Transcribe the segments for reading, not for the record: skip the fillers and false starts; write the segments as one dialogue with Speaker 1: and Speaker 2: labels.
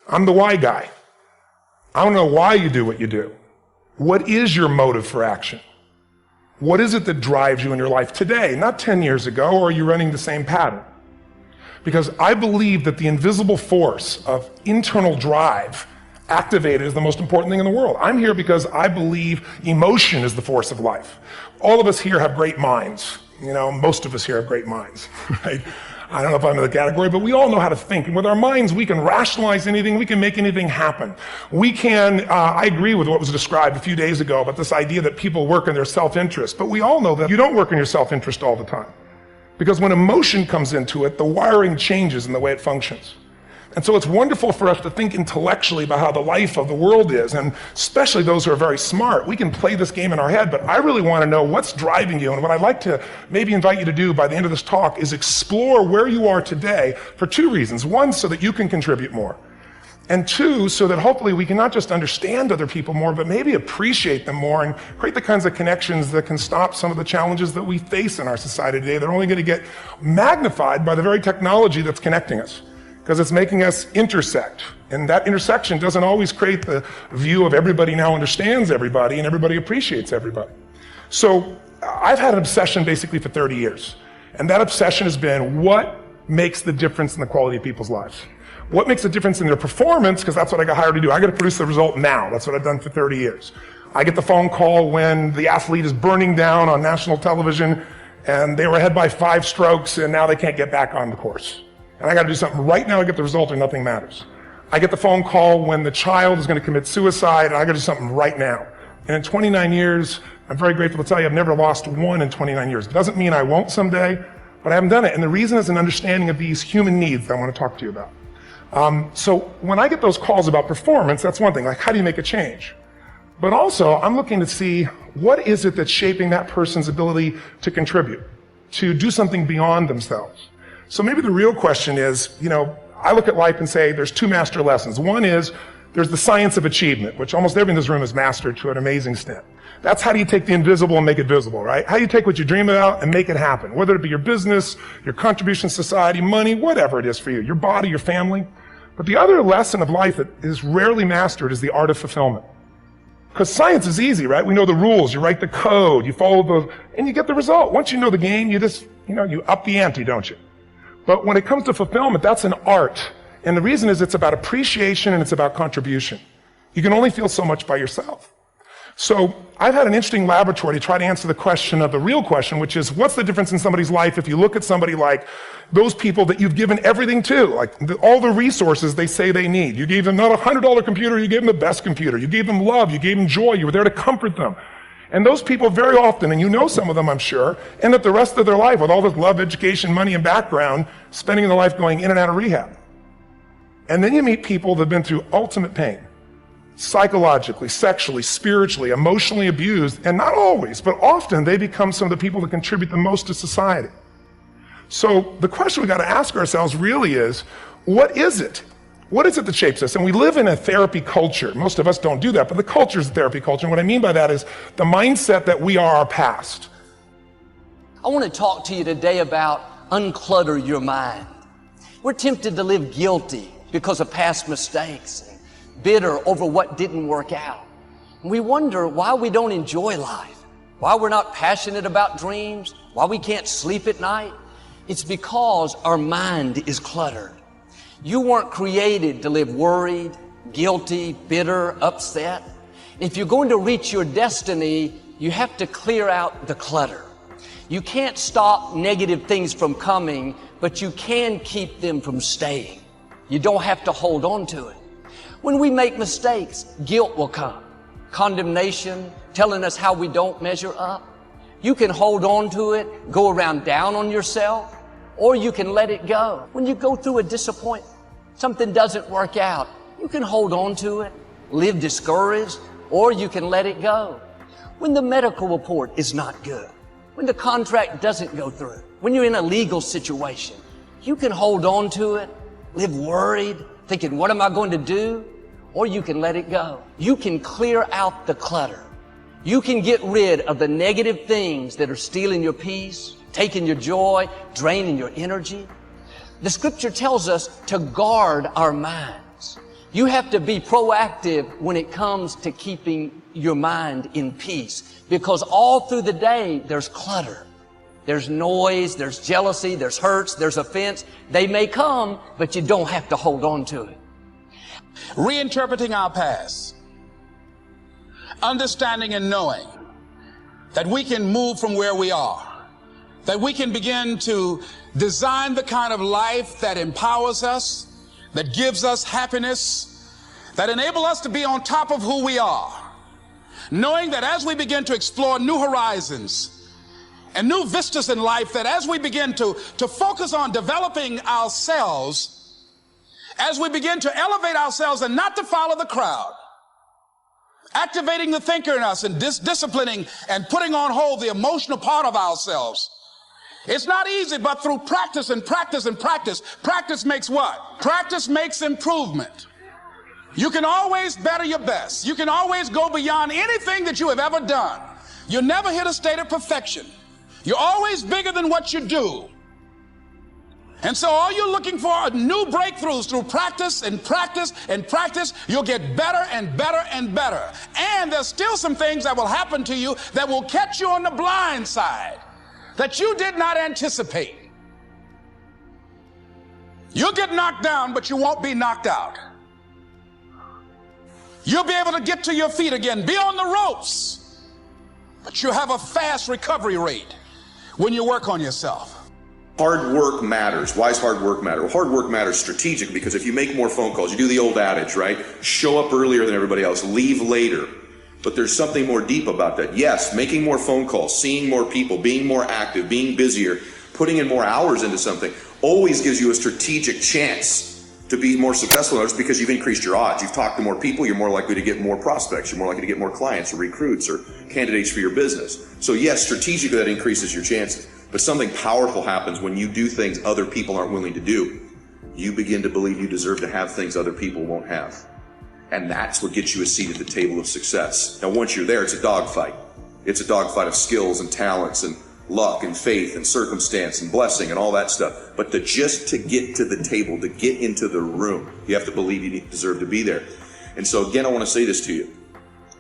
Speaker 1: I'm the why guy. I want to know why you do what you do. What is your motive for action? What is it that drives you in your life today, not 10 years ago, or are you running the same pattern? Because I believe that the invisible force of internal drive activated is the most important thing in the world. I'm here because I believe emotion is the force of life. All of us here have great minds. You know, most of us here have great minds, right? I don't know if I'm in the category, but we all know how to think. And with our minds, we can rationalize anything. We can make anything happen. We can, I agree with what was described a few days ago about this idea that people work in their self-interest. But we all know that you don't work in your self-interest all the time. Because when emotion comes into it, the wiring changes in the way it functions. And so it's wonderful for us to think intellectually about how the life of the world is, and especially those who are very smart. We can play this game in our head, but I really want to know what's driving you. And what I'd like to maybe invite you to do by the end of this talk is explore where you are today for two reasons. One, so that you can contribute more. And two, so that hopefully we can not just understand other people more, but maybe appreciate them more and create the kinds of connections that can stop some of the challenges that we face in our society today. They're only going to get magnified by the very technology that's connecting us, because it's making us intersect. And that intersection doesn't always create the view of everybody now understands everybody and everybody appreciates everybody. So I've had an obsession basically for 30 years. And that obsession has been what makes the difference in the quality of people's lives? What makes a difference in their performance? Because that's what I got hired to do. I got to produce the result now. That's what I've done for 30 years. I get the phone call when the athlete is burning down on national television and they were ahead by 5 strokes and now they can't get back on the course. And I got to do something right now to get the result or nothing matters. I get the phone call when the child is going to commit suicide and I got to do something right now. And in 29 years, I'm very grateful to tell you I've never lost one in 29 years. It doesn't mean I won't someday, but I haven't done it. And the reason is an understanding of these human needs that I want to talk to you about. So when I get those calls about performance, that's one thing, like how do you make a change? But also, I'm looking to see what is it that's shaping that person's ability to contribute, to do something beyond themselves. So maybe the real question is, you know, I look at life and say there's 2 master lessons. One is there's the science of achievement, which almost everyone in this room has mastered to an amazing extent. That's how do you take the invisible and make it visible, right? How do you take what you dream about and make it happen? Whether it be your business, your contribution to society, money, whatever it is for you, your body, your family. But the other lesson of life that is rarely mastered is the art of fulfillment. Because science is easy, right? We know the rules, you write the code, you follow and you get the result. Once you know the game, you just, you up the ante, don't you? But when it comes to fulfillment, that's an art. And the reason is it's about appreciation and it's about contribution. You can only feel so much by yourself. So I've had an interesting laboratory to try to answer the question of the real question, which is what's the difference in somebody's life if you look at somebody like those people that you've given everything to, like all the resources they say they need. You gave them not a $100 computer, you gave them the best computer. You gave them love, you gave them joy, you were there to comfort them. And those people very often, and you know some of them I'm sure, end up the rest of their life with all this love, education, money, and background, spending their life going in and out of rehab. And then you meet people that have been through ultimate pain. Psychologically, sexually, spiritually, emotionally abused, and not always, but often they become some of the people that contribute the most to society. So the question we got to ask ourselves really is, what is it? What is it that shapes us? And we live in a therapy culture. Most of us don't do that, but the culture is a therapy culture. And what I mean by that is the mindset that we are our past.
Speaker 2: I want to talk to you today about unclutter your mind. We're tempted to live guilty because of past mistakes, bitter over what didn't work out. We wonder why we don't enjoy life, why we're not passionate about dreams, why we can't sleep at night. It's because our mind is cluttered. You weren't created to live worried, guilty, bitter, upset. If you're going to reach your destiny, you have to clear out the clutter. You can't stop negative things from coming, but you can keep them from staying. You don't have to hold on to it. When we make mistakes, guilt will come. Condemnation, telling us how we don't measure up. You can hold on to it, go around down on yourself, or you can let it go. When you go through a disappointment, something doesn't work out, you can hold on to it, live discouraged, or you can let it go. When the medical report is not good, when the contract doesn't go through, when you're in a legal situation, you can hold on to it, live worried, thinking, what am I going to do? Or you can let it go. You can clear out the clutter. You can get rid of the negative things that are stealing your peace, taking your joy, draining your energy. The scripture tells us to guard our minds. You have to be proactive when it comes to keeping your mind in peace, because all through the day there's clutter. There's noise, there's jealousy, there's hurts, there's offense. They may come, but you don't have to hold on to it.
Speaker 3: Reinterpreting our past, understanding and knowing that we can move from where we are, that we can begin to design the kind of life that empowers us, that gives us happiness, that enable us to be on top of who we are, knowing that as we begin to explore new horizons and new vistas in life, that as we begin to focus on developing ourselves, as we begin to elevate ourselves and not to follow the crowd, activating the thinker in us and disciplining and putting on hold the emotional part of ourselves. It's not easy, but through practice and practice and practice. Practice makes what? Practice makes improvement. You can always better your best. You can always go beyond anything that you have ever done. You'll never hit a state of perfection. You're always bigger than what you do. And so all you're looking for are new breakthroughs through practice and practice and practice. You'll get better and better and better. And there's still some things that will happen to you that will catch you on the blind side that you did not anticipate. You'll get knocked down, but you won't be knocked out. You'll be able to get to your feet again, be on the ropes, but you'll have a fast recovery rate when you work on yourself.
Speaker 4: Hard work matters. Why does hard work matter? Well, hard work matters strategic, because if you make more phone calls, you do the old adage, right? Show up earlier than everybody else, leave later. But there's something more deep about that. Yes, making more phone calls, seeing more people, being more active, being busier, putting in more hours into something always gives you a strategic chance to be more successful in others, because you've increased your odds. You've talked to more people, you're more likely to get more prospects, you're more likely to get more clients or recruits or candidates for your business. So yes, strategically that increases your chances. But something powerful happens when you do things other people aren't willing to do. You begin to believe you deserve to have things other people won't have. And that's what gets you a seat at the table of success. Now, once you're there, it's a dogfight. It's a dogfight of skills and talents and luck and faith and circumstance and blessing and all that stuff. But just to get to the table, to get into the room, you have to believe you deserve to be there. And so again, I want to say this to you.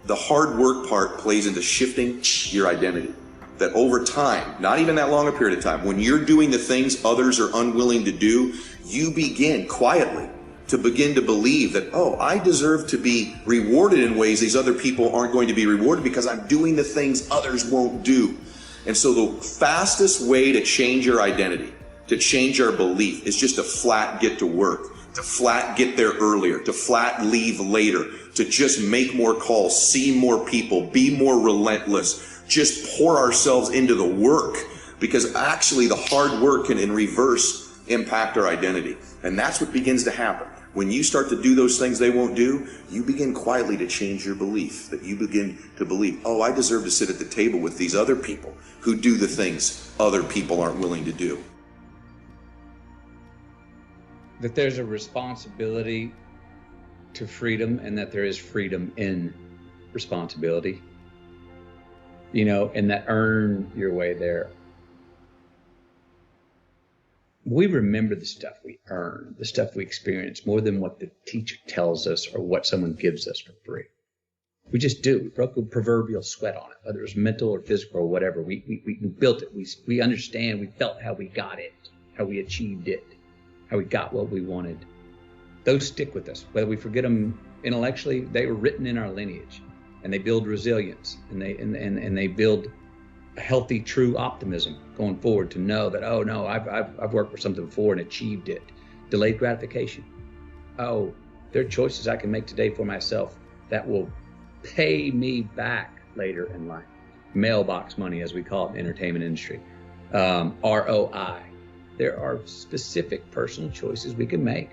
Speaker 4: The hard work part plays into shifting your identity. That over time, not even that long a period of time, when you're doing the things others are unwilling to do, you begin quietly to begin to believe that, oh, I deserve to be rewarded in ways these other people aren't going to be rewarded because I'm doing the things others won't do. And so the fastest way to change your identity, to change our belief, is just to flat get to work, to flat get there earlier, to flat leave later, to just make more calls, see more people, be more relentless, just pour ourselves into the work, because actually the hard work can in reverse impact our identity. And that's what begins to happen. When you start to do those things they won't do, you begin quietly to change your belief, that you begin to believe, oh, I deserve to sit at the table with these other people who do the things other people aren't willing to do.
Speaker 5: That there's a responsibility to freedom, and that there is freedom in responsibility. You know, and that earn your way there. We remember the stuff we earn, the stuff we experience, more than what the teacher tells us or what someone gives us for free. We just do. We broke a proverbial sweat on it, whether it was mental or physical or whatever. We built it. We understand. We felt how we got it, how we achieved it, how we got what we wanted. Those stick with us. Whether we forget them intellectually, they were written in our lineage. And they build resilience, and they build a healthy, true optimism going forward to know that, oh no, I've worked for something before and achieved it. Delayed gratification. Oh, there are choices I can make today for myself that will pay me back later in life. Mailbox money, as we call it in the entertainment industry. ROI. There are specific personal choices we can make,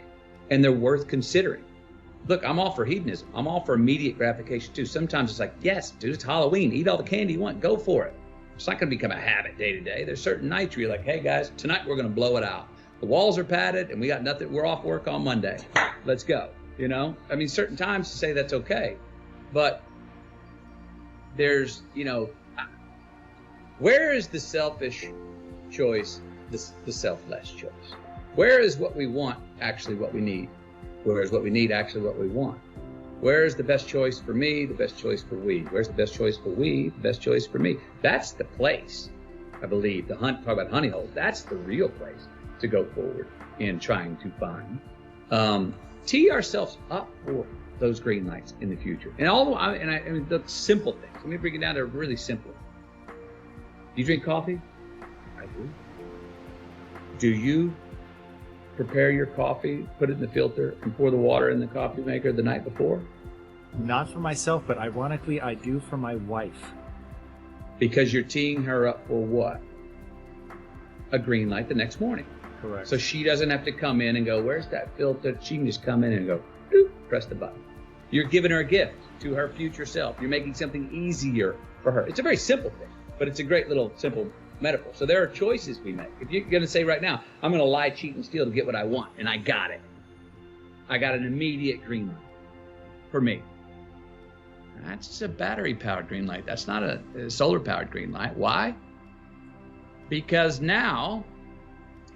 Speaker 5: and they're worth considering. Look, I'm all for hedonism. I'm all for immediate gratification too. Sometimes it's like, yes, dude, it's Halloween. Eat all the candy you want. Go for it. It's not going to become a habit day to day. There's certain nights where you're like, hey guys, tonight we're going to blow it out. The walls are padded and we got nothing. We're off work on Monday. Let's go. You know, I mean, certain times to say that's okay, but there's, you know, where is the selfish choice, the selfless choice? Where is what we want actually what we need? Where is what we need actually what we want? Where is the best choice for me, the best choice for we? Where's the best choice for we, the best choice for me? That's the place, I believe, talk about honey holes. That's the real place to go forward in trying to find. Tee ourselves up for those green lights in the future. And I mean, the simple things. Let me bring it down to really simple. Do you drink coffee? I do. Do you prepare your coffee, put it in the filter, and pour the water in the coffee maker the night before?
Speaker 6: Not for myself, but ironically, I do for my wife.
Speaker 5: Because you're teeing her up for what? A green light the next morning.
Speaker 6: Correct.
Speaker 5: So she doesn't have to come in and go, where's that filter? She can just come in and go, doop, press the button. You're giving her a gift to her future self. You're making something easier for her. It's a very simple thing, but it's a great little simple metaphor. So there are choices we make. If you're going to say right now, I'm going to lie, cheat, and steal to get what I want, and I got it. I got an immediate green light for me. That's a battery-powered green light. That's not a solar-powered green light. Why? Because now,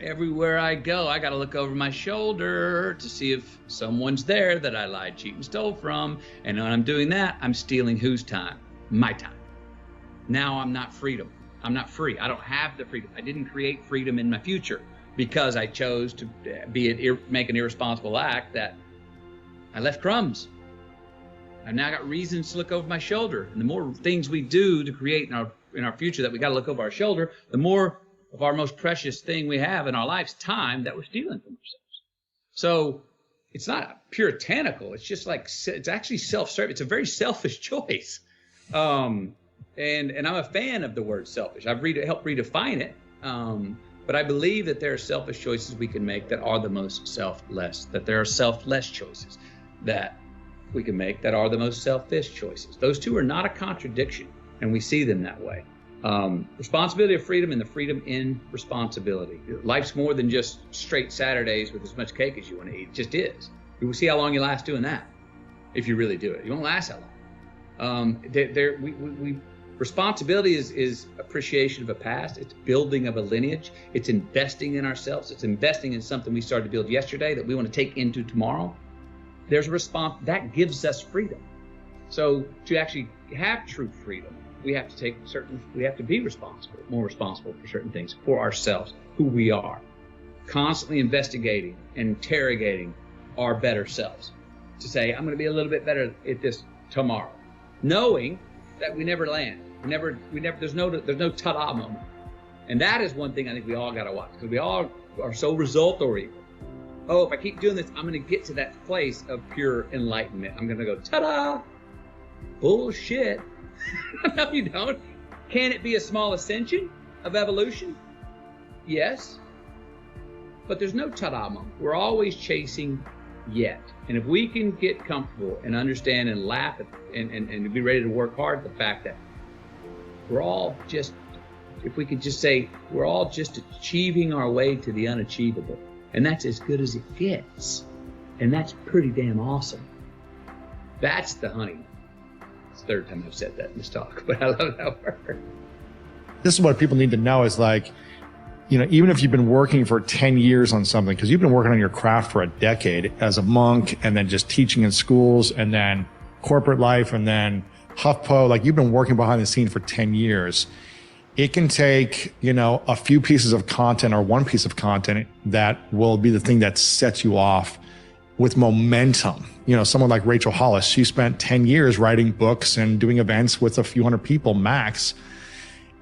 Speaker 5: everywhere I go, I got to look over my shoulder to see if someone's there that I lied, cheated, and stole from. And when I'm doing that, I'm stealing whose time? My time. Now I'm not freedom. I'm not free. I don't have the freedom. I didn't create freedom in my future because I chose to make an irresponsible act that I left crumbs. I've now got reasons to look over my shoulder. And the more things we do to create in our future that we got to look over our shoulder, the more of our most precious thing we have in our lives, time, that we're stealing from ourselves. So it's not puritanical. It's just like, it's actually self-serving. It's a very selfish choice. And I'm a fan of the word selfish. I've helped redefine it. But I believe that there are selfish choices we can make that are the most selfless, that there are selfless choices that we can make that are the most selfish choices. Those two are not a contradiction, and we see them that way. Responsibility of freedom and the freedom in responsibility. Life's more than just straight Saturdays with as much cake as you want to eat. It just is. We'll see how long you last doing that, if you really do it. You won't last that long. Responsibility is appreciation of a past. It's building of a lineage. It's investing in ourselves. It's investing in something we started to build yesterday that we want to take into tomorrow. There's a response that gives us freedom. So to actually have true freedom, we have to be responsible, more responsible for certain things, for ourselves, who we are, constantly investigating and interrogating our better selves to say, I'm going to be a little bit better at this tomorrow, knowing that we never land. There's no ta-da moment. And that is one thing I think we all got to watch, because we all are so result oriented. Oh, if I keep doing this, I'm going to get to that place of pure enlightenment. I'm going to go, ta-da! Bullshit. No, you don't. Can it be a small ascension of evolution? Yes. But there's no ta-da moment. We're always chasing yet. And if we can get comfortable and understand and laugh at, and be ready to work hard at the fact that we're all just, if we could just say, we're all just achieving our way to the unachievable. And that's as good as it gets. And that's pretty damn awesome. That's the honey. It's the third time I've said that in this talk, but I love that word.
Speaker 7: This is what people need to know is like, you know, even if you've been working for 10 years on something, because you've been working on your craft for a decade as a monk, and then just teaching in schools, and then corporate life, and then HuffPo, like you've been working behind the scene for 10 years. It can take, you know, a few pieces of content or one piece of content that will be the thing that sets you off with momentum. You know, someone like Rachel Hollis, she spent 10 years writing books and doing events with a few hundred people max.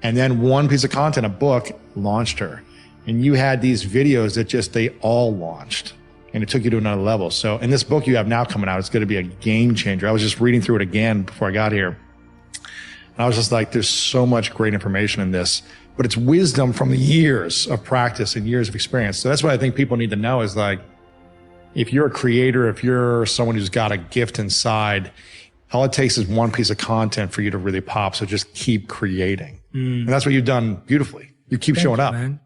Speaker 7: And then one piece of content, a book, launched her. And you had these videos that just, they all launched. And it took you to another level. So in this book you have now coming out, it's going to be a game changer. I was just reading through it again before I got here. And I was just like, there's so much great information in this, but it's wisdom from years of practice and years of experience. So that's what I think people need to know is like, if you're a creator, if you're someone who's got a gift inside, all it takes is one piece of content for you to really pop. So just keep creating. And that's what you've done beautifully. You keep showing up.
Speaker 8: Man.